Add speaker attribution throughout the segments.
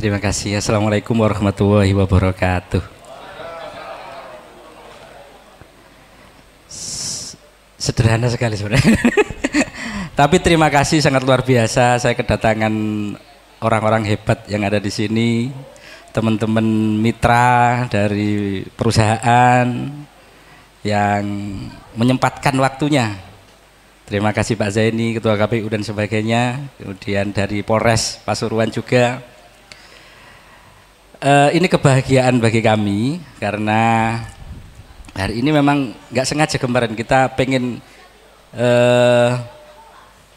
Speaker 1: terima kasih. Assalamualaikum warahmatullahi wabarakatuh. Sederhana sekali sebenarnya. Tapi terima kasih sangat luar biasa. Saya kedatangan orang-orang hebat yang ada di sini, teman-teman mitra dari perusahaan yang menyempatkan waktunya. Terima kasih Pak Zaini, Ketua KPU dan sebagainya. Kemudian dari Polres Pasuruan juga. Ini kebahagiaan bagi kami karena hari ini memang nggak sengaja kemarin kita pengen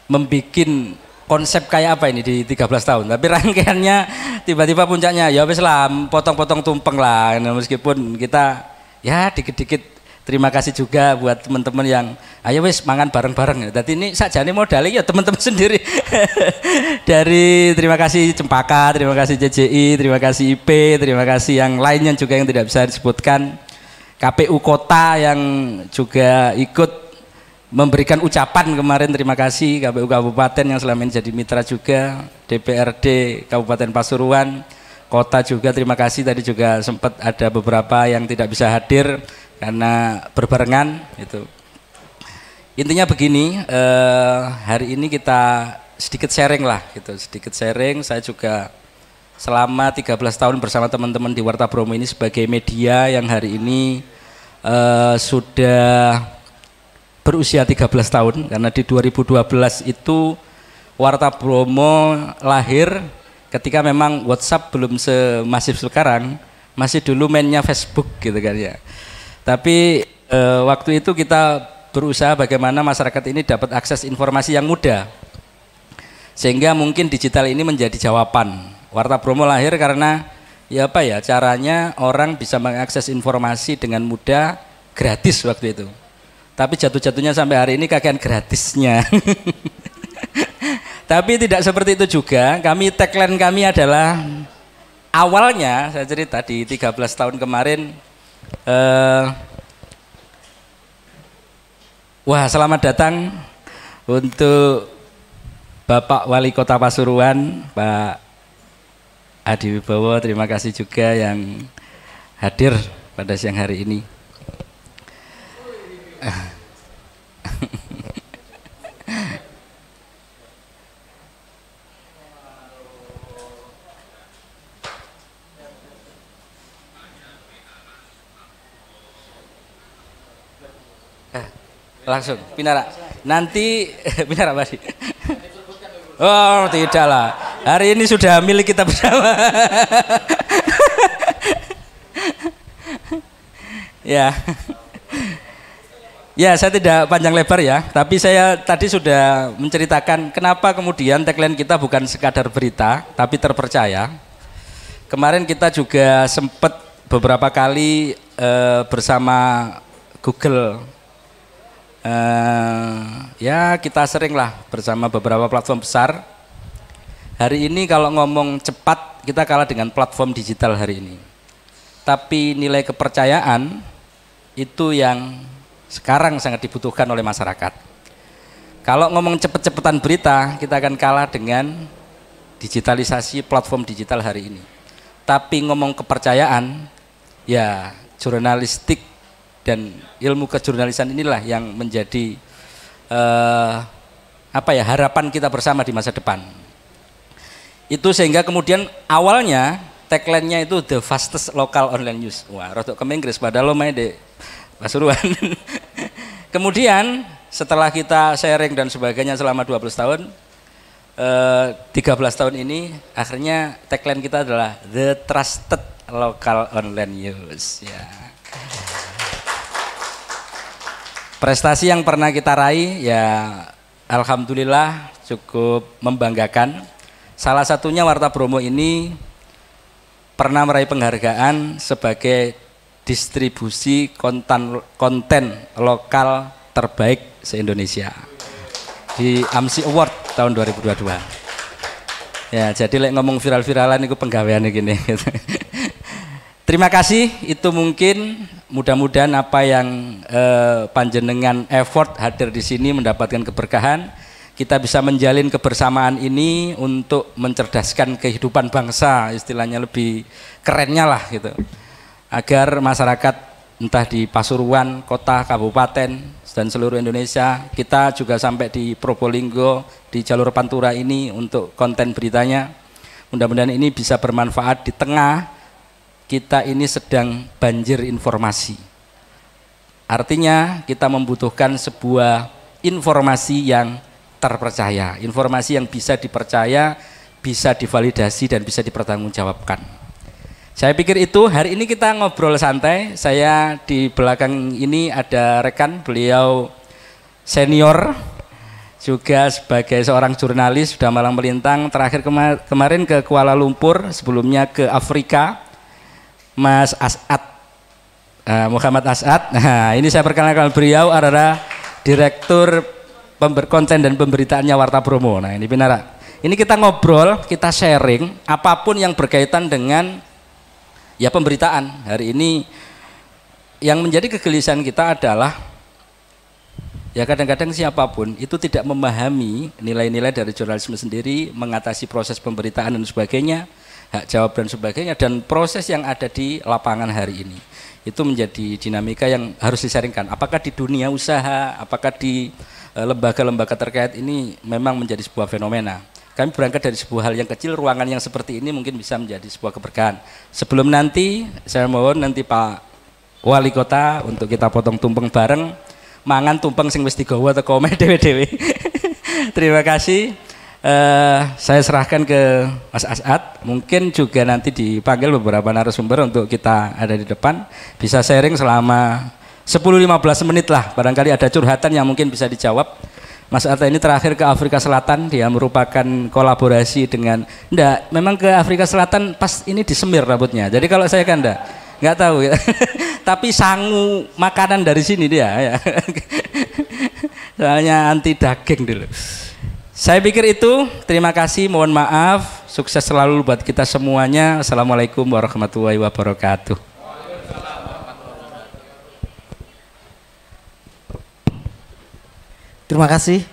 Speaker 1: membikin konsep kayak apa ini di 13 tahun, tapi rangkaiannya tiba-tiba puncaknya ya wis lah potong-potong tumpeng lah, meskipun kita ya dikit-dikit. Terima kasih juga buat teman-teman yang ayo wis mangan bareng-bareng. Jadi ini sajane modalnya ya teman-teman sendiri. Dari terima kasih Cempaka, terima kasih CCI, terima kasih IP, terima kasih yang lainnya juga yang tidak bisa disebutkan. KPU Kota yang juga ikut memberikan ucapan kemarin, terima kasih. KPU Kabupaten yang selama ini jadi mitra juga, DPRD Kabupaten Pasuruan, Kota juga terima kasih. Tadi juga sempat ada beberapa yang tidak bisa hadir karena berbarengan itu. Intinya begini, hari ini kita sedikit sharing lah gitu, sedikit sharing. Saya juga selama 13 tahun bersama teman-teman di Warta Bromo ini sebagai media yang hari ini sudah berusia 13 tahun, karena di 2012 itu Warta Bromo lahir ketika memang WhatsApp belum semasif sekarang, masih dulu mainnya Facebook gitu kan ya. Tapi waktu itu kita berusaha bagaimana masyarakat ini dapat akses informasi yang mudah, sehingga mungkin digital ini menjadi jawaban. Warta Bromo lahir karena ya apa ya, caranya orang bisa mengakses informasi dengan mudah, gratis waktu itu. Tapi jatuh-jatuhnya sampai hari ini kakean gratisnya. Tapi tidak seperti itu juga. Tagline kami adalah, awalnya saya cerita di 13 tahun kemarin, wah selamat datang untuk Bapak Wali Kota Pasuruan, Pak Adi Wibowo. Terima kasih juga yang hadir pada siang hari ini. Langsung Pinara nanti Pinara Badi. Oh tidak lah, hari ini sudah milik kita bersama. Ya. Ya, saya tidak panjang lebar ya, tapi saya tadi sudah menceritakan kenapa kemudian tagline kita bukan sekadar berita, tapi terpercaya. Kemarin kita juga sempat beberapa kali bersama Google, ya kita sering lah bersama beberapa platform besar. Hari ini kalau ngomong cepat, kita kalah dengan platform digital hari ini. Tapi nilai kepercayaan itu yang sekarang sangat dibutuhkan oleh masyarakat. Kalau ngomong cepet-cepetan berita, kita akan kalah dengan digitalisasi platform digital hari ini. Tapi ngomong kepercayaan, ya jurnalistik dan ilmu kejurnalisan inilah yang menjadi harapan kita bersama di masa depan. Itu sehingga kemudian awalnya tagline-nya itu the fastest local online news. Wah, rotok ke Inggris padahal lo main di Pasuruan. Kemudian setelah kita sharing dan sebagainya selama 12 tahun, 13 tahun ini akhirnya tagline kita adalah the trusted local online news ya. Prestasi yang pernah kita raih ya alhamdulillah cukup membanggakan. Salah satunya Warta Bromo ini pernah meraih penghargaan sebagai distribusi konten lokal terbaik se-Indonesia di AMSI Award tahun 2022. Ya, jadi ngomong viral-viralan itu penggawean gini. Terima kasih, itu mungkin mudah-mudahan apa yang panjenengan effort hadir di sini mendapatkan keberkahan. kita bisa menjalin kebersamaan ini untuk mencerdaskan kehidupan bangsa, istilahnya lebih kerennya lah gitu, agar masyarakat entah di Pasuruan, kota, kabupaten dan seluruh Indonesia, kita juga sampai di Probolinggo, di jalur Pantura ini untuk konten beritanya, mudah-mudahan ini bisa bermanfaat di tengah kita ini sedang banjir informasi. Artinya kita membutuhkan sebuah informasi yang terpercaya, informasi yang bisa dipercaya, bisa divalidasi dan bisa dipertanggungjawabkan. Saya pikir itu. Hari ini kita ngobrol santai. Saya di belakang ini ada rekan, beliau senior juga sebagai seorang jurnalis, sudah malang melintang, terakhir kemarin ke Kuala Lumpur, sebelumnya ke Afrika, Mas As'ad, Muhammad As'ad. Nah, ini saya perkenalkan, beliau adalah Direktur Konten dan Pemberitaannya Warta Promo. Nah, ini Pinara. Ini kita ngobrol, kita sharing apapun yang berkaitan dengan ya pemberitaan. Hari ini yang menjadi kegelisahan kita adalah ya kadang-kadang siapapun itu tidak memahami nilai-nilai dari jurnalisme sendiri, mengatasi proses pemberitaan dan sebagainya, hak jawab dan sebagainya, dan proses yang ada di lapangan hari ini. Itu menjadi dinamika yang harus disaringkan. Apakah di dunia usaha, apakah di lembaga-lembaga terkait, ini memang menjadi sebuah fenomena. Kami berangkat dari sebuah hal yang kecil, ruangan yang seperti ini mungkin bisa menjadi sebuah keberkahan. Sebelum nanti, saya mohon nanti Pak Wali Kota untuk kita potong tumpeng bareng, mangan tumpeng sing wis digawa teko omah dhewe-dhewe. Terima kasih. Saya serahkan ke Mas As'ad, mungkin juga nanti dipanggil beberapa narasumber untuk kita ada di depan, bisa sharing selama 10-15 menit lah, barangkali ada curhatan yang mungkin bisa dijawab. Mas As'ad ini terakhir ke Afrika Selatan, dia merupakan kolaborasi dengan, memang ke Afrika Selatan pas ini disemir rambutnya, jadi kalau saya kan nggak tahu ya. Tapi sangu makanan dari sini dia ya. Soalnya anti daging dulu. Saya pikir itu, terima kasih, mohon maaf, sukses selalu buat kita semuanya. Assalamualaikum warahmatullahi wabarakatuh.
Speaker 2: Terima kasih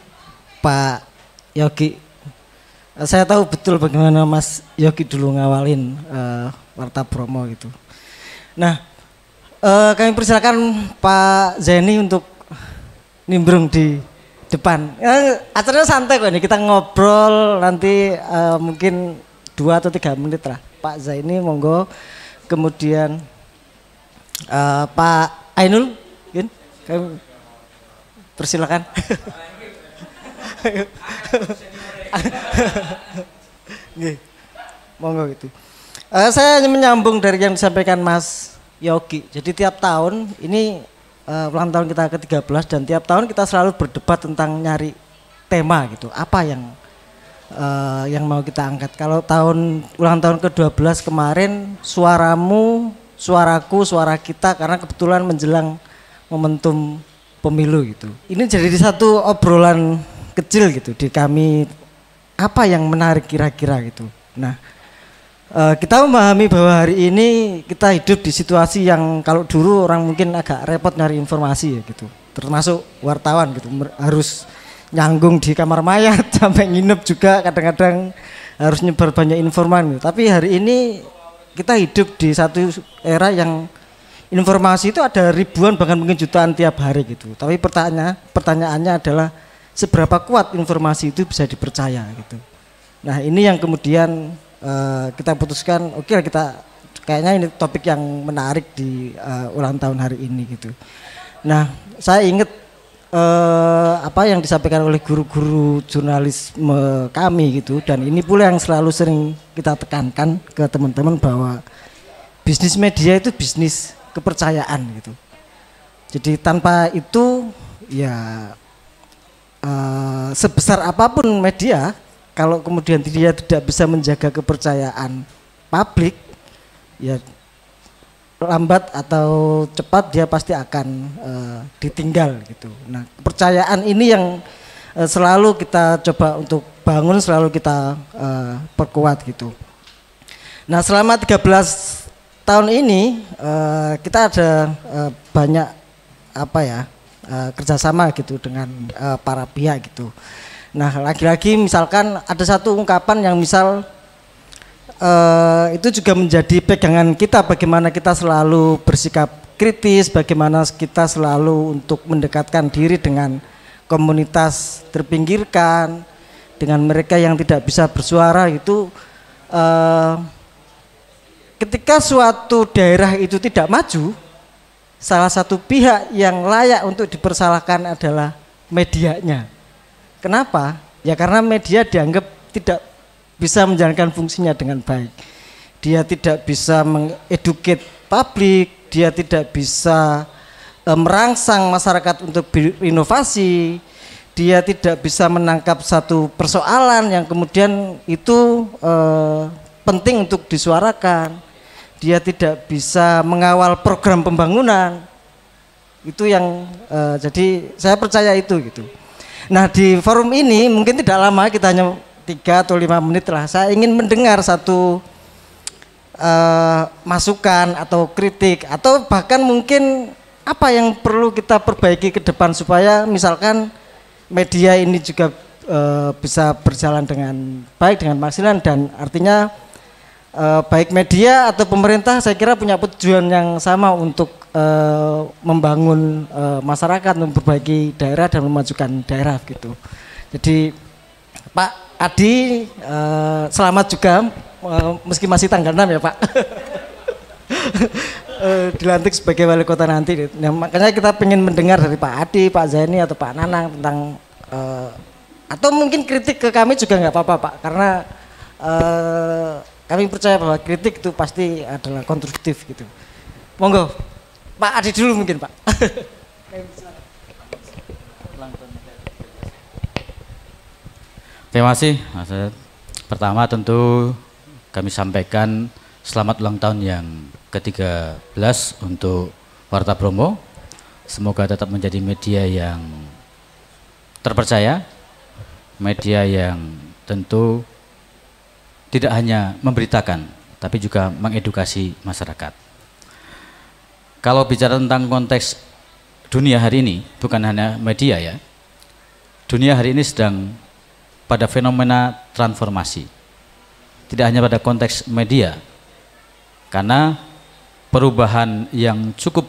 Speaker 2: Pak Yogi. Saya tahu betul bagaimana Mas Yogi dulu ngawalin Warta Promo gitu. Nah, kami persilakan Pak Zaini untuk nimbrung di depan. Acaranya santai kok ini, kita ngobrol nanti mungkin 2 atau 3 menit lah. Pak Zaini monggo, kemudian Pak Ainul, kami persilakan. Monggo gitu. Saya hanya menyambung dari yang disampaikan Mas Yogi. Jadi tiap tahun ini ulang tahun kita ke-13 dan tiap tahun kita selalu berdebat tentang nyari tema gitu. Apa yang mau kita angkat. Kalau ulang tahun ke-12 kemarin, suaramu, suaraku, suara kita, karena kebetulan menjelang momentum pemilu gitu. Ini jadi satu obrolan kecil gitu di kami, apa yang menarik kira-kira gitu. Nah, kita memahami bahwa hari ini kita hidup di situasi yang kalau dulu orang mungkin agak repot nyari informasi ya gitu, termasuk wartawan gitu, harus nyanggung di kamar mayat sampai nginep juga, kadang-kadang harus nyebar banyak informan gitu. Tapi hari ini kita hidup di satu era yang informasi itu ada ribuan bahkan mungkin jutaan tiap hari gitu. Tapi pertanyaannya adalah seberapa kuat informasi itu bisa dipercaya gitu. Nah, ini yang kemudian kita putuskan, oke, kita kayaknya ini topik yang menarik di ulang tahun hari ini gitu. Nah, saya ingat apa yang disampaikan oleh guru-guru jurnalisme kami gitu, dan ini pula yang selalu sering kita tekankan ke teman-teman bahwa bisnis media itu bisnis kepercayaan gitu. Jadi tanpa itu ya sebesar apapun media, kalau kemudian dia tidak bisa menjaga kepercayaan publik, ya lambat atau cepat dia pasti akan ditinggal gitu. Nah, kepercayaan ini yang selalu kita coba untuk bangun, selalu kita perkuat gitu. Nah, selama 13 tahun ini kita ada banyak kerjasama gitu dengan para pihak gitu. Nah, lagi-lagi misalkan ada satu ungkapan yang misal itu juga menjadi pegangan kita, bagaimana kita selalu bersikap kritis, bagaimana kita selalu untuk mendekatkan diri dengan komunitas terpinggirkan, dengan mereka yang tidak bisa bersuara. Itu ketika suatu daerah itu tidak maju, salah satu pihak yang layak untuk dipersalahkan adalah medianya. Kenapa? Ya karena media dianggap tidak bisa menjalankan fungsinya dengan baik. Dia tidak bisa mengeduket publik, dia tidak bisa merangsang masyarakat untuk berinovasi, dia tidak bisa menangkap satu persoalan yang kemudian itu penting untuk disuarakan. Dia tidak bisa mengawal program pembangunan. Itu yang jadi saya percaya itu gitu. Nah, di forum ini mungkin tidak lama, kita hanya 3 atau 5 menit lah. Saya ingin mendengar satu masukan atau kritik, atau bahkan mungkin apa yang perlu kita perbaiki ke depan supaya misalkan media ini juga bisa berjalan dengan baik, dengan maksimal. Dan artinya baik media atau pemerintah saya kira punya tujuan yang sama untuk membangun masyarakat, memperbaiki daerah dan memajukan daerah gitu. Jadi Pak Adi, selamat juga meski masih tanggal 6 ya Pak. Dilantik sebagai wali kota nanti. Nah, makanya kita ingin mendengar dari Pak Adi, Pak Zaini atau Pak Nanang tentang atau mungkin kritik ke kami juga nggak apa-apa Pak, karena kami percaya bahwa kritik itu pasti adalah konstruktif gitu. Monggo, Pak Adi dulu mungkin Pak.
Speaker 3: Terima kasih Mas Ed. Pertama tentu kami sampaikan selamat ulang tahun yang ke-13 untuk Warta Bromo. Semoga tetap menjadi media yang terpercaya, media yang tentu tidak hanya memberitakan, tapi juga mengedukasi masyarakat. Kalau bicara tentang konteks dunia hari ini, bukan hanya media ya, dunia hari ini sedang pada fenomena transformasi. Tidak hanya pada konteks media, karena perubahan yang cukup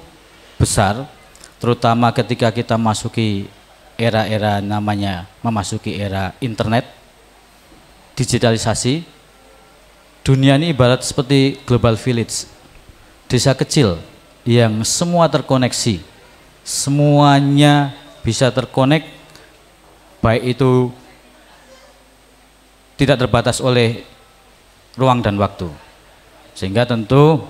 Speaker 3: besar, terutama ketika kita masuki era-era namanya memasuki era internet, digitalisasi. Dunia ini ibarat seperti global village, desa kecil yang semua terkoneksi, semuanya bisa terkonek, baik itu tidak terbatas oleh ruang dan waktu. Sehingga tentu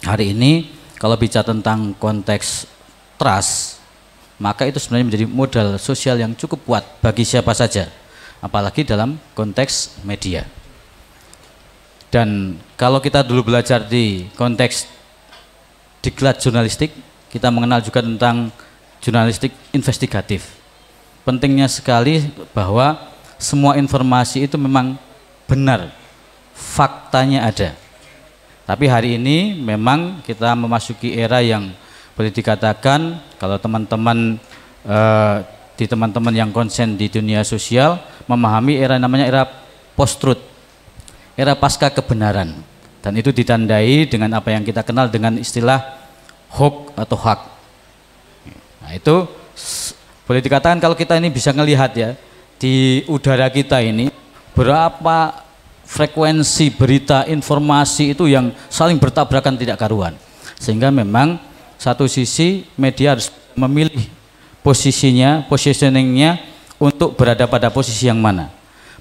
Speaker 3: hari ini kalau bicara tentang konteks trust, maka itu sebenarnya menjadi modal sosial yang cukup kuat bagi siapa saja, apalagi dalam konteks media. Dan kalau kita dulu belajar di konteks diklat jurnalistik, kita mengenal juga tentang jurnalistik investigatif. Pentingnya sekali bahwa semua informasi itu memang benar, faktanya ada. Tapi hari ini memang kita memasuki era yang boleh dikatakan, kalau teman-teman di teman-teman yang konsen di dunia sosial memahami era namanya era post-truth, era pasca kebenaran, dan itu ditandai dengan apa yang kita kenal dengan istilah hoax atau hak. Nah, itu boleh dikatakan kalau kita ini bisa melihat ya, di udara kita ini berapa frekuensi berita informasi itu yang saling bertabrakan tidak karuan, sehingga memang satu sisi media harus memilih posisinya, positioningnya untuk berada pada posisi yang mana.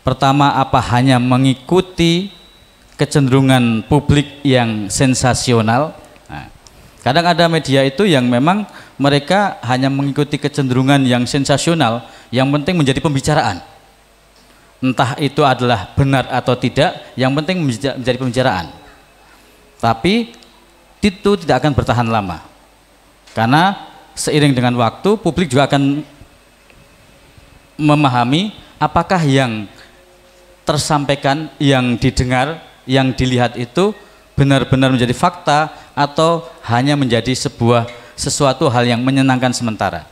Speaker 3: Pertama, apa hanya mengikuti kecenderungan publik yang sensasional. Nah, kadang ada media itu yang memang mereka hanya mengikuti kecenderungan yang sensasional, yang penting menjadi pembicaraan. Entah itu adalah benar atau tidak, yang penting menjadi pembicaraan. Tapi itu tidak akan bertahan lama, karena seiring dengan waktu publik juga akan memahami apakah yang tersampaikan, yang didengar, yang dilihat itu benar-benar menjadi fakta atau hanya menjadi sesuatu hal yang menyenangkan sementara.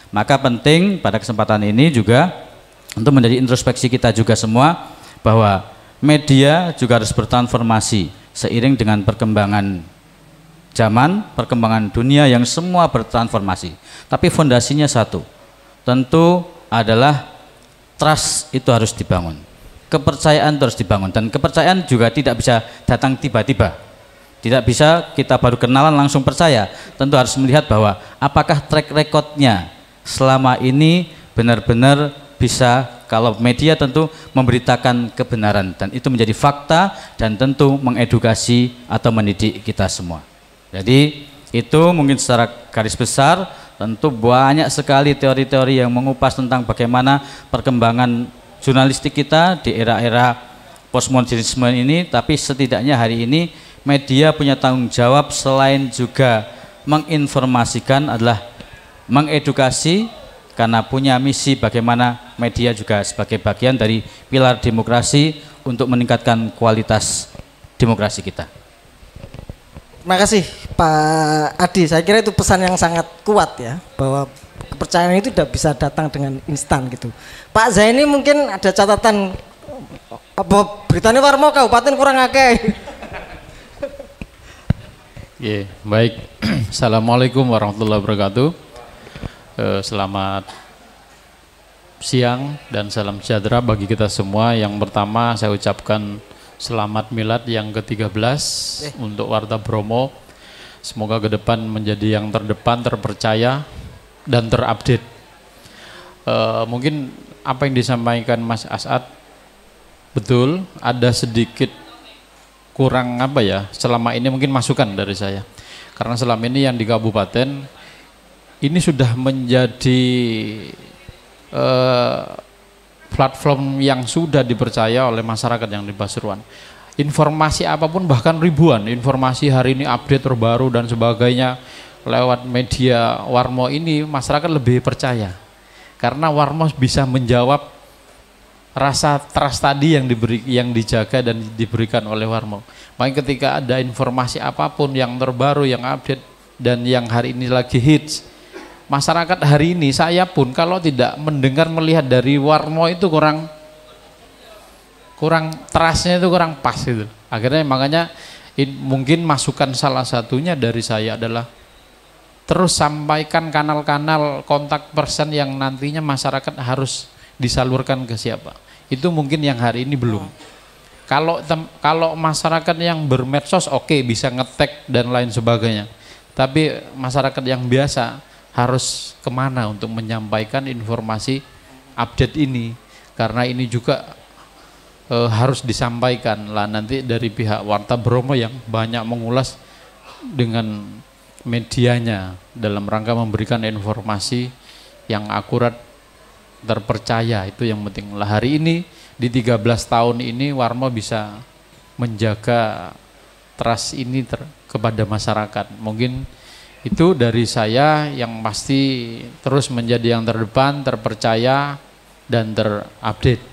Speaker 3: Maka penting pada kesempatan ini juga untuk menjadi introspeksi kita juga semua bahwa media juga harus bertransformasi seiring dengan perkembangan zaman, perkembangan dunia yang semua bertransformasi. Tapi fondasinya satu, tentu adalah trust itu harus dibangun, kepercayaan terus dibangun, dan kepercayaan juga tidak bisa datang tiba-tiba. Tidak bisa kita baru kenalan langsung percaya, tentu harus melihat bahwa apakah track recordnya selama ini benar-benar bisa, kalau media tentu memberitakan kebenaran dan itu menjadi fakta dan tentu mengedukasi atau mendidik kita semua. Jadi itu mungkin secara garis besar, tentu banyak sekali teori-teori yang mengupas tentang bagaimana perkembangan jurnalistik kita di era-era postmodernisme ini, tapi setidaknya hari ini media punya tanggung jawab selain juga menginformasikan adalah mengedukasi, karena punya misi bagaimana media juga sebagai bagian dari pilar demokrasi untuk meningkatkan kualitas demokrasi kita.
Speaker 2: Terima kasih Pak Adi, saya kira itu pesan yang sangat kuat ya, bahwa kepercayaan itu tidak bisa datang dengan instan gitu. Pak Zaini mungkin ada catatan, apa beritanya Warmo Kabupaten kurang akeh.
Speaker 4: Baik. Assalamualaikum warahmatullahi wabarakatuh. Selamat siang dan salam sejahtera bagi kita semua. Yang pertama saya ucapkan selamat milad yang ke-13 untuk Warta Bromo. Semoga ke depan menjadi yang terdepan, terpercaya dan terupdate. Mungkin apa yang disampaikan Mas As'ad betul, ada sedikit kurang apa ya, selama ini mungkin masukan dari saya. Karena selama ini yang di kabupaten ini sudah menjadi platform yang sudah dipercaya oleh masyarakat yang di Pasuruan. Informasi apapun, bahkan ribuan informasi hari ini update terbaru dan sebagainya lewat media Warmo ini, masyarakat lebih percaya karena Warmo bisa menjawab rasa trust tadi yang dijaga dan diberikan oleh Warmo. Makanya ketika ada informasi apapun yang terbaru, yang update dan yang hari ini lagi hits, masyarakat hari ini, saya pun kalau tidak mendengar melihat dari Warmo itu kurang trustnya itu kurang pas gitu. Akhirnya makanya mungkin masukan salah satunya dari saya adalah terus sampaikan kanal-kanal kontak person yang nantinya masyarakat harus disalurkan ke siapa. Itu mungkin yang hari ini belum. Kalau masyarakat yang bermedsos oke, bisa ngetek dan lain sebagainya. Tapi masyarakat yang biasa harus kemana untuk menyampaikan informasi update ini, karena ini juga harus disampaikan lah nanti dari pihak Warta Bromo yang banyak mengulas dengan medianya dalam rangka memberikan informasi yang akurat, terpercaya. Itu yang penting lah. Hari ini di 13 tahun ini Warmo bisa menjaga trust ini kepada masyarakat. Mungkin itu dari saya, yang pasti terus menjadi yang terdepan, terpercaya dan terupdate.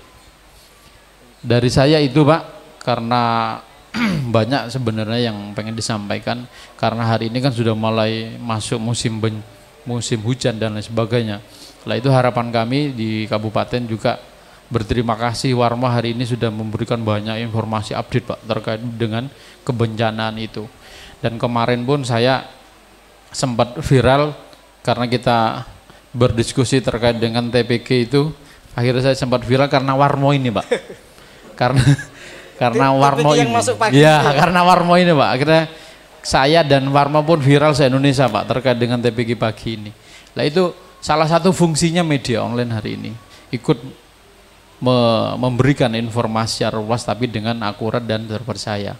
Speaker 4: Dari saya itu Pak, karena banyak sebenarnya yang pengen disampaikan, karena hari ini kan sudah mulai masuk musim hujan dan lain sebagainya. Lah itu harapan kami di kabupaten juga berterima kasih Warmo hari ini sudah memberikan banyak informasi update Pak terkait dengan kebencanaan itu. Dan kemarin pun saya sempat viral karena kita berdiskusi terkait dengan TPG itu, akhirnya saya sempat viral karena Warmo ini Pak. karena Warmo ini ya, karena Warmo ini Pak, akhirnya saya dan Warmo pun viral se-Indonesia Pak terkait dengan TPG pagi ini. Nah itu salah satu fungsinya media online hari ini, ikut memberikan informasi secara luas tapi dengan akurat dan terpercaya.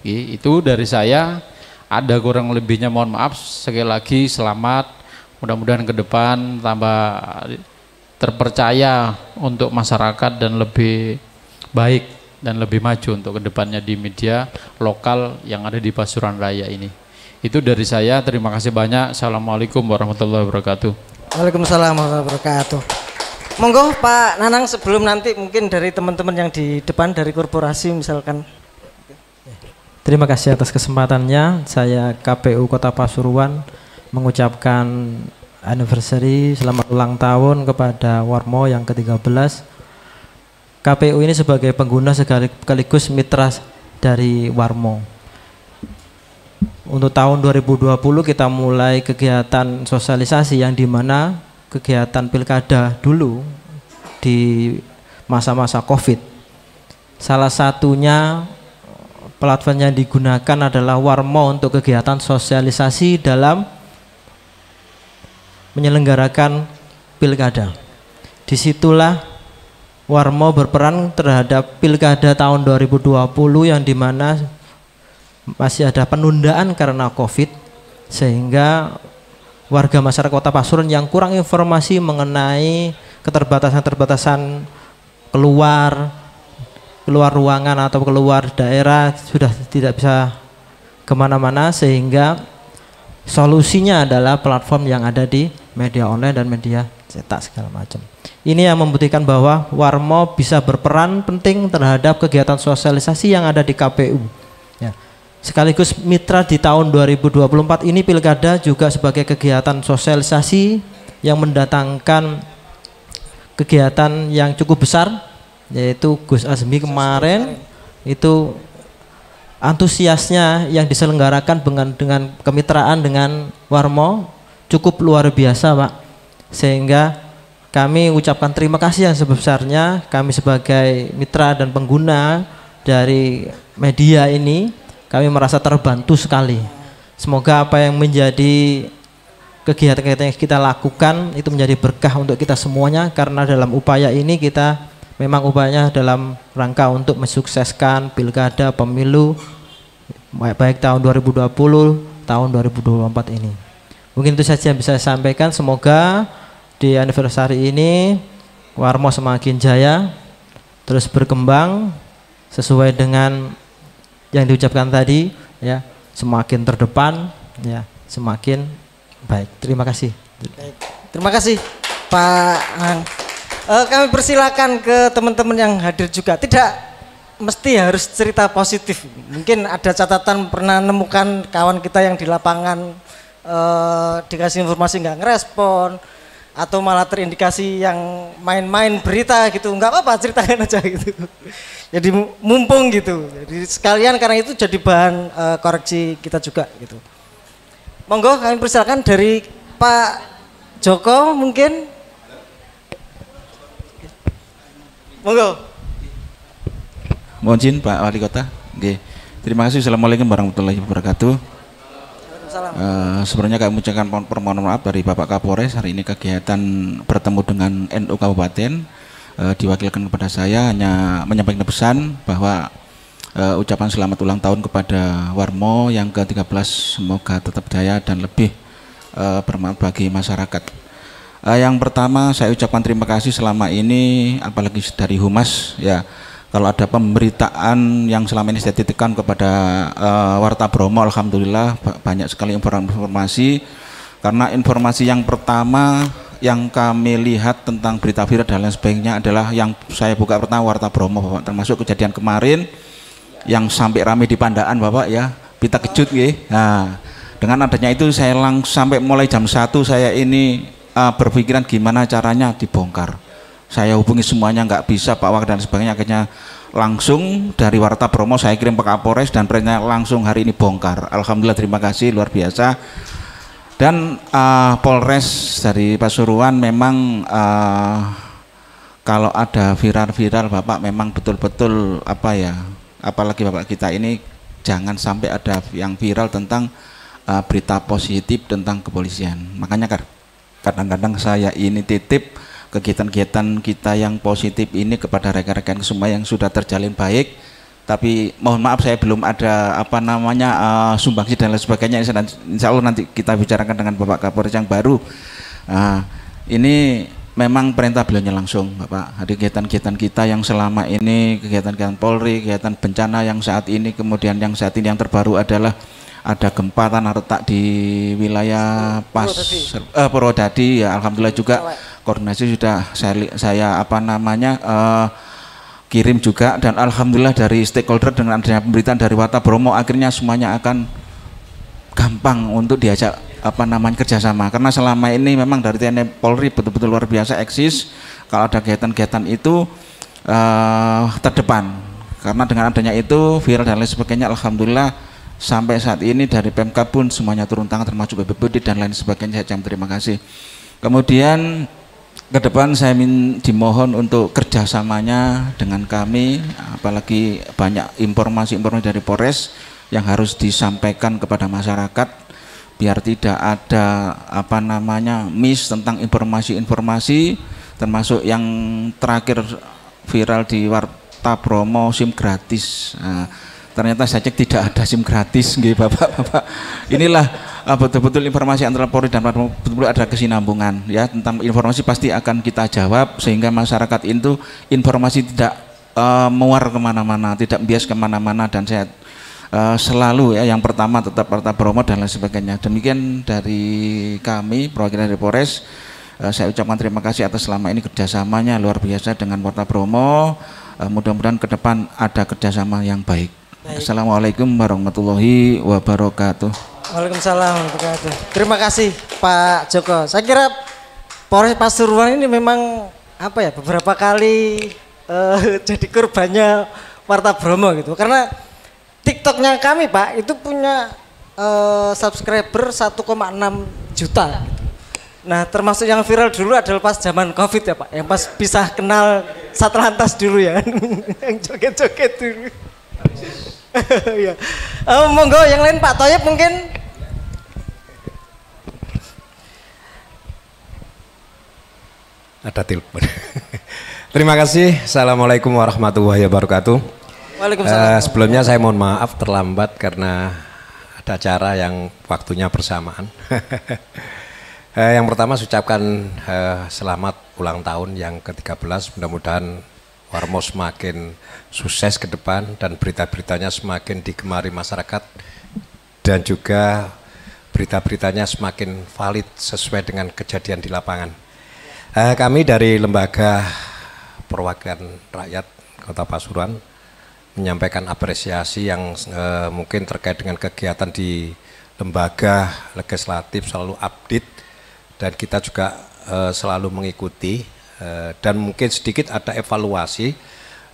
Speaker 4: Itu dari saya. Ada kurang lebihnya mohon maaf. Sekali lagi selamat, mudah-mudahan ke depan tambah terpercaya untuk masyarakat dan lebih baik dan lebih maju untuk kedepannya di media lokal yang ada di Pasuruan Raya ini. Itu dari saya, terima kasih banyak. Assalamualaikum warahmatullahi wabarakatuh.
Speaker 2: Waalaikumsalam warahmatullahi wabarakatuh. Monggo Pak Nanang, sebelum nanti mungkin dari teman-teman yang di depan dari korporasi misalkan.
Speaker 5: Terima kasih atas kesempatannya. Saya KPU Kota Pasuruan mengucapkan anniversary, selamat ulang tahun kepada Warmo yang ke-13 KPU ini sebagai pengguna sekaligus mitra dari Warmo. Untuk tahun 2020 kita mulai kegiatan sosialisasi yang dimana kegiatan pilkada dulu di masa-masa COVID. Salah satunya platform yang digunakan adalah Warmo untuk kegiatan sosialisasi dalam menyelenggarakan pilkada. Disitulah Warmo berperan terhadap pilkada tahun 2020 yang dimana masih ada penundaan karena COVID, sehingga warga masyarakat Kota Pasuruan yang kurang informasi mengenai keterbatasan-keterbatasan keluar ruangan atau keluar daerah sudah tidak bisa kemana-mana, sehingga solusinya adalah platform yang ada di media online dan media cetak segala macam. Ini yang membuktikan bahwa Warmo bisa berperan penting terhadap kegiatan sosialisasi yang ada di KPU. Ya. Sekaligus mitra di tahun 2024 ini pilkada juga sebagai kegiatan sosialisasi yang mendatangkan kegiatan yang cukup besar, yaitu Gus Azmi kemarin itu antusiasnya yang diselenggarakan dengan kemitraan dengan Warmo cukup luar biasa, Pak. Sehingga kami ucapkan terima kasih yang sebesarnya, kami sebagai mitra dan pengguna dari media ini, kami merasa terbantu sekali. Semoga apa yang menjadi kegiatan-kegiatan yang kita lakukan itu menjadi berkah untuk kita semuanya, karena dalam upaya ini kita memang upayanya dalam rangka untuk mensukseskan pilkada pemilu baik tahun 2020, tahun 2024 ini. Mungkin itu saja yang bisa saya sampaikan. Semoga di anniversary ini Warmo semakin jaya, terus berkembang sesuai dengan yang diucapkan tadi, ya, semakin terdepan, ya, semakin baik. Terima kasih.
Speaker 2: Baik. Terima kasih Pak Ang. Kami persilakan ke teman-teman yang hadir juga. Tidak mesti harus cerita positif. Mungkin ada catatan pernah nemukan kawan kita yang di lapangan dikasih informasi nggak ngerespon, atau malah terindikasi yang main-main berita gitu, nggak apa-apa, ceritakan aja gitu. Jadi mumpung gitu. Jadi sekalian karena itu jadi bahan koreksi kita juga gitu. Monggo kami persilakan dari Pak Joko mungkin. Monggo.
Speaker 6: Mohon izin Pak Wali Kota. Oke. Terima kasih. Assalamualaikum warahmatullahi wabarakatuh. Sebenarnya kami mengucapkan permohonan maaf dari Bapak Kapolres. Hari ini kegiatan bertemu dengan NU Kabupaten, diwakilkan kepada saya hanya menyampaikan pesan bahwa ucapan selamat ulang tahun kepada Warmo yang ke-13, semoga tetap jaya dan lebih bermanfaat bagi masyarakat. Yang pertama saya ucapkan terima kasih selama ini, apalagi dari Humas, ya, kalau ada pemberitaan yang selama ini saya titipkan kepada Warta Bromo, alhamdulillah banyak sekali informasi. Karena informasi yang pertama yang kami lihat tentang berita viral dan lain sebagainya adalah yang saya buka pertama Warta Bromo, Bapak, termasuk kejadian kemarin yang sampai ramai di Pandaan, Bapak, ya, kita kejut ya. Nah, dengan adanya itu saya sampai mulai jam 1 saya ini berpikiran gimana caranya dibongkar. Saya hubungi semuanya nggak bisa, Pak Wak dan sebagainya, akhirnya langsung dari Warta Bromo saya kirim ke Kapolres dan perintahnya langsung hari ini bongkar. Alhamdulillah, terima kasih, luar biasa. Dan Polres dari Pasuruan memang kalau ada viral-viral, Bapak, memang betul-betul apa ya, apalagi Bapak kita ini jangan sampai ada yang viral tentang berita positif tentang kepolisian. Makanya kadang-kadang saya ini titip kegiatan-kegiatan kita yang positif ini kepada rekan-rekan semua yang sudah terjalin baik, tapi mohon maaf saya belum ada apa namanya sumbangsi dan lain sebagainya. Insya Allah nanti kita bicarakan dengan Bapak Kapolres yang baru. Ini memang perintah beliaunya langsung, Bapak. Hari kegiatan-kegiatan kita yang selama ini, kegiatan-kegiatan Polri, kegiatan bencana yang saat ini, kemudian yang saat ini yang terbaru adalah ada gempa tanah retak di wilayah Purwodadi, ya, alhamdulillah juga koordinasi sudah saya apa namanya kirim juga, dan alhamdulillah dari stakeholder dengan adanya pemberitaan dari Warta Bromo akhirnya semuanya akan gampang untuk diajak apa namanya kerjasama, karena selama ini memang dari TNI Polri betul-betul luar biasa eksis. Kalau ada kegiatan-kegiatan itu terdepan. Karena dengan adanya itu viral dan lain sebagainya, alhamdulillah sampai saat ini dari Pemkab pun semuanya turun tangan termasuk BPBD dan lain sebagainya. Saya ucapkan terima kasih. Kemudian ke depan saya dimohon untuk kerjasamanya dengan kami, apalagi banyak informasi-informasi dari Polres yang harus disampaikan kepada masyarakat biar tidak ada miss tentang informasi-informasi, termasuk yang terakhir viral di Warta Bromo SIM gratis. Ternyata saya cek tidak ada SIM gratis, nggih Bapak-bapak. Inilah betul-betul informasi antara Polri dan Warmo, betul-betul ada kesinambungan ya. Tentang informasi pasti akan kita jawab sehingga masyarakat itu informasi tidak muar kemana-mana, tidak bias kemana-mana, dan saya selalu ya yang pertama tetap Warta Bromo dan lain sebagainya. Demikian dari kami perwakilan dari Polres. Saya ucapkan terima kasih atas selama ini kerjasamanya luar biasa dengan Warta Bromo. Mudah-mudahan ke depan ada kerjasama yang baik. Assalamualaikum warahmatullahi wabarakatuh.
Speaker 2: Waalaikumsalam warahmatullahi wabarakatuh. Terima kasih Pak Joko. Saya kira Polres Pasuruan ini memang beberapa kali jadi korbannya Warta Bromo gitu. Karena TikToknya kami Pak itu punya subscriber 1,6 juta gitu. Nah termasuk yang viral dulu adalah pas zaman COVID ya Pak, yang pas bisa kenal Satlantas dulu ya, yang joget-joget dulu. Ya. Monggo yang lain Pak Thoyib mungkin.
Speaker 7: Ada telepon. Terima kasih. Assalamualaikum warahmatullahi wabarakatuh.
Speaker 2: Waalaikumsalam.
Speaker 7: Sebelumnya saya mohon maaf terlambat karena ada acara yang waktunya bersamaan. Yang pertama saya ucapkan selamat ulang tahun yang ke-13. Mudah-mudahan Warmo semakin sukses ke depan dan berita-beritanya semakin digemari masyarakat dan juga berita-beritanya semakin valid sesuai dengan kejadian di lapangan. Kami dari Lembaga Perwakilan Rakyat Kota Pasuruan menyampaikan apresiasi yang mungkin terkait dengan kegiatan di lembaga legislatif selalu update dan kita juga selalu mengikuti. Dan mungkin sedikit ada evaluasi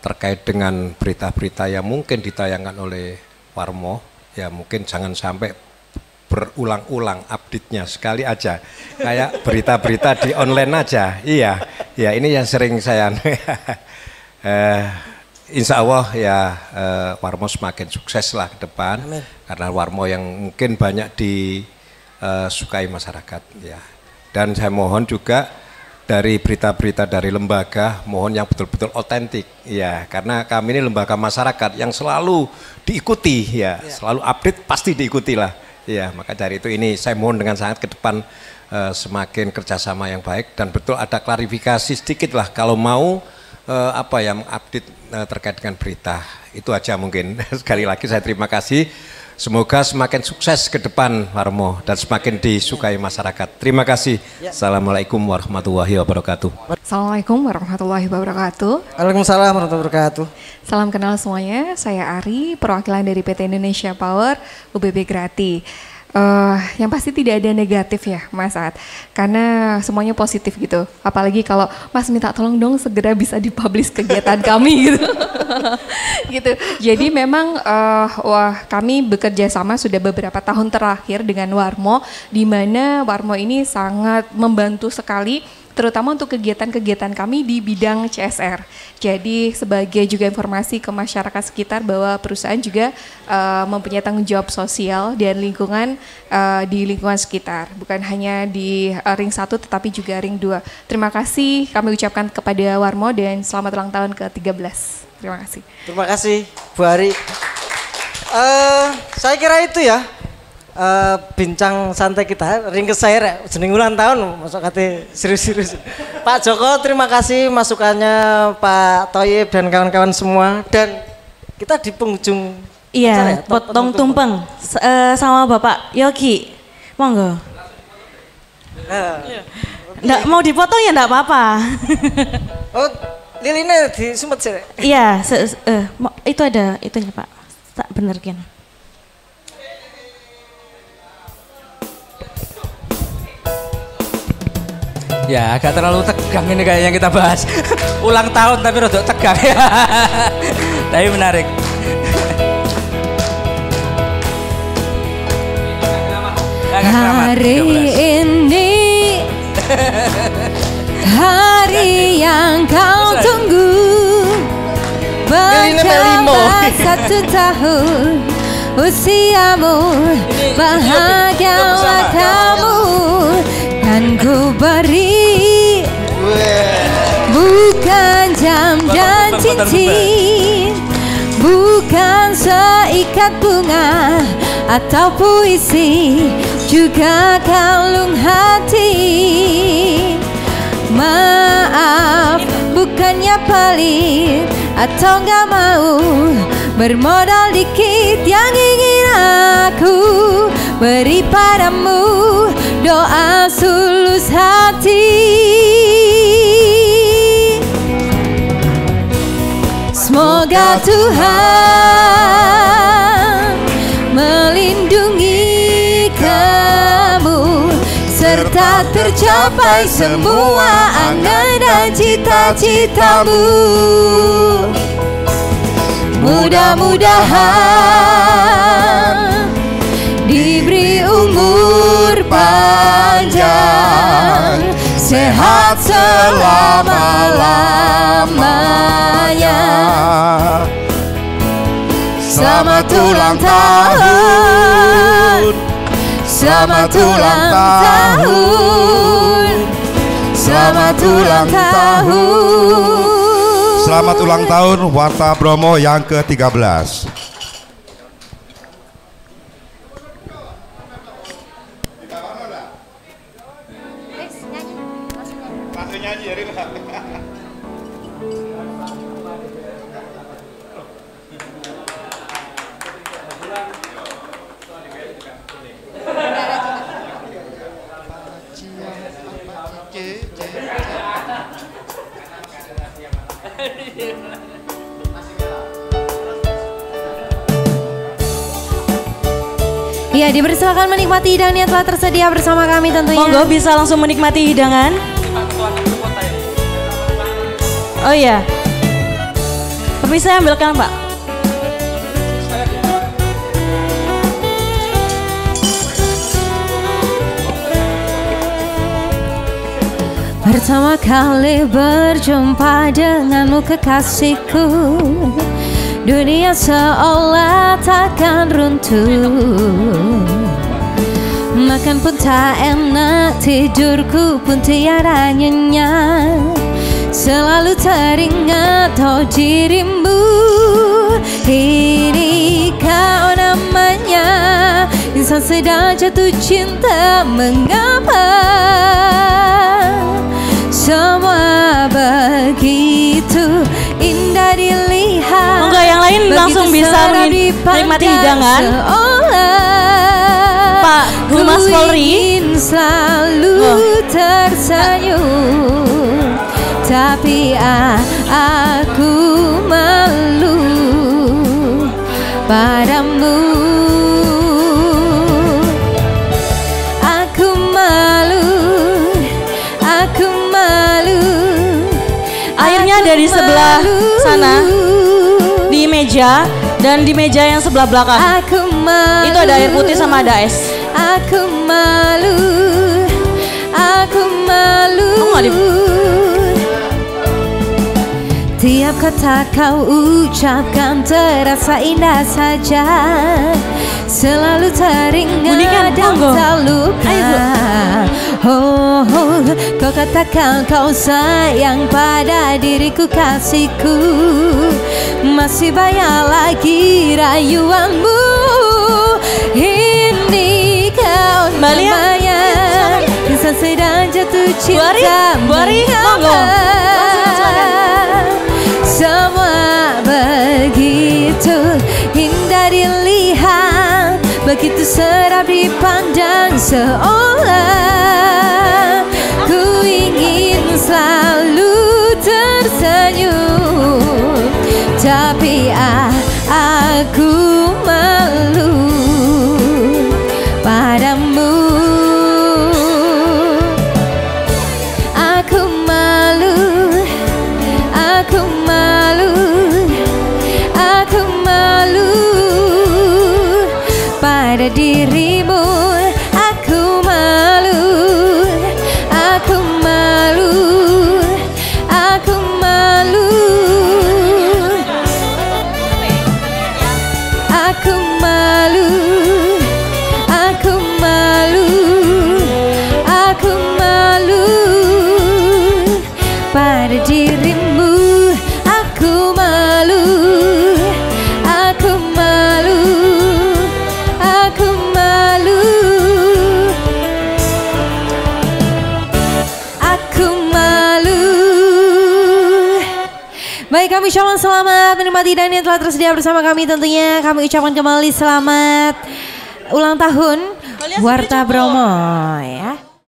Speaker 7: terkait dengan berita-berita yang mungkin ditayangkan oleh Warmo, ya mungkin jangan sampai berulang-ulang update-nya sekali aja kayak berita-berita di online aja. Iya ini yang sering saya insya Allah ya Warmo semakin sukses lah ke depan. Amin. Karena Warmo yang mungkin banyak disukai masyarakat ya. Dan saya mohon juga dari berita-berita dari lembaga, mohon yang betul-betul otentik, ya, karena kami ini lembaga masyarakat yang selalu diikuti, ya, selalu update pasti diikuti lah, ya, maka dari itu ini saya mohon dengan sangat ke depan semakin kerjasama yang baik dan betul ada klarifikasi sedikit lah kalau mau update terkait dengan berita, itu aja mungkin. Sekali lagi saya terima kasih. Semoga semakin sukses ke depan Warmo dan semakin disukai masyarakat. Terima kasih. Assalamualaikum warahmatullahi wabarakatuh.
Speaker 8: Assalamualaikum warahmatullahi wabarakatuh.
Speaker 2: Waalaikumsalam warahmatullahi wabarakatuh.
Speaker 8: Salam kenal semuanya, saya Ari, perwakilan dari PT Indonesia Power UBB Grati. Yang pasti tidak ada negatif ya Mas Saad, karena semuanya positif gitu. Apalagi kalau Mas minta tolong dong segera bisa dipublish kegiatan kami gitu. Gitu. Jadi memang kami bekerja sama sudah beberapa tahun terakhir dengan Warmo, di mana Warmo ini sangat membantu sekali terutama untuk kegiatan-kegiatan kami di bidang CSR. Jadi sebagai juga informasi ke masyarakat sekitar bahwa perusahaan juga mempunyai tanggung jawab sosial dan lingkungan di lingkungan sekitar. Bukan hanya di ring 1 tetapi juga ring 2. Terima kasih kami ucapkan kepada Warmo dan selamat ulang tahun ke-13. Terima kasih.
Speaker 2: Terima kasih Bu Ari. Saya kira itu ya. Bincang santai kita ring ke saya jeneng ulang tahun masuk kate serius-serius. Pak Joko terima kasih masukannya, Pak Thoyib dan kawan-kawan semua, dan kita di penghujung
Speaker 9: ya, potong tumpeng sama Bapak Yogi, monggo. Nggak mau dipotong ya nggak apa-apa.
Speaker 2: Oh lilinnya disumpet sih.
Speaker 9: Iya itu ada itunya Pak, tak benerkin.
Speaker 1: Ya agak terlalu tegang ini kayaknya kita bahas. Ulang tahun tapi rada tegang ya. Tapi menarik.
Speaker 10: Hari ini hari yang kau tunggu, berjalan 1 tahun usiamu, bahagialah kamu, kan ku beri bukan jam dan cincin, bukan seikat bunga atau puisi, juga kalung hati. Maaf, bukannya pelit atau gak mau, bermodal dikit yang ingin aku beri padamu, doa tulus hati. Semoga Tuhan melindungi kamu, serta tercapai semua angan dan cita-citamu. Mudah-mudahan diberi umur panjang, sehat selama-lamanya. Selamat ulang tahun, selamat ulang tahun, selamat ulang tahun.
Speaker 11: Selamat ulang tahun Warta Bromo yang ke-13.
Speaker 10: Ya, dipersilakan menikmati hidangan yang telah tersedia bersama kami tentunya.
Speaker 9: Monggo bisa langsung menikmati hidangan. Oh iya. Permisi saya ambilkan, Pak.
Speaker 10: Pertama kali berjumpa denganmu kekasihku, dunia seolah takkan runtuh. Makan pun tak enak, tidurku pun tiada nyenyak. Selalu teringat oh dirimu, ini kau namanya. Insan sedang jatuh cinta, mengapa semua begitu indah dilihat.
Speaker 9: Monggo yang lain langsung bisa menikmati hidangan. Pak Humas Polri
Speaker 10: selalu tersenyum, tapi aku malu padamu. Aku malu, aku malu.
Speaker 9: Airnya dari sebelah sana di meja, dan di meja yang sebelah belakang itu ada air putih sama ada es.
Speaker 10: Aku malu, aku malu. Tiap kata kau ucapkan terasa indah saja, selalu teringat dan terluka. Oh, kau katakan kau sayang pada diriku kasihku, masih banyak lagi rayuanmu. Ini kau namanya, insan sedang jatuh cinta.
Speaker 9: monggo.
Speaker 10: Semua begitu indah dilihat, begitu sedap dipandang, seolah ku ingin selalu tersenyum, tapi aku malu padamu. dirimu. Aku malu, aku malu, aku malu, aku malu, aku malu, aku malu pada dirimu. Aku malu, aku malu, aku malu, aku malu. Baik, kami ucapkan selamat menikmati dan yang telah tersedia bersama kami tentunya. Kami ucapkan kembali selamat ulang tahun Warta Bromo.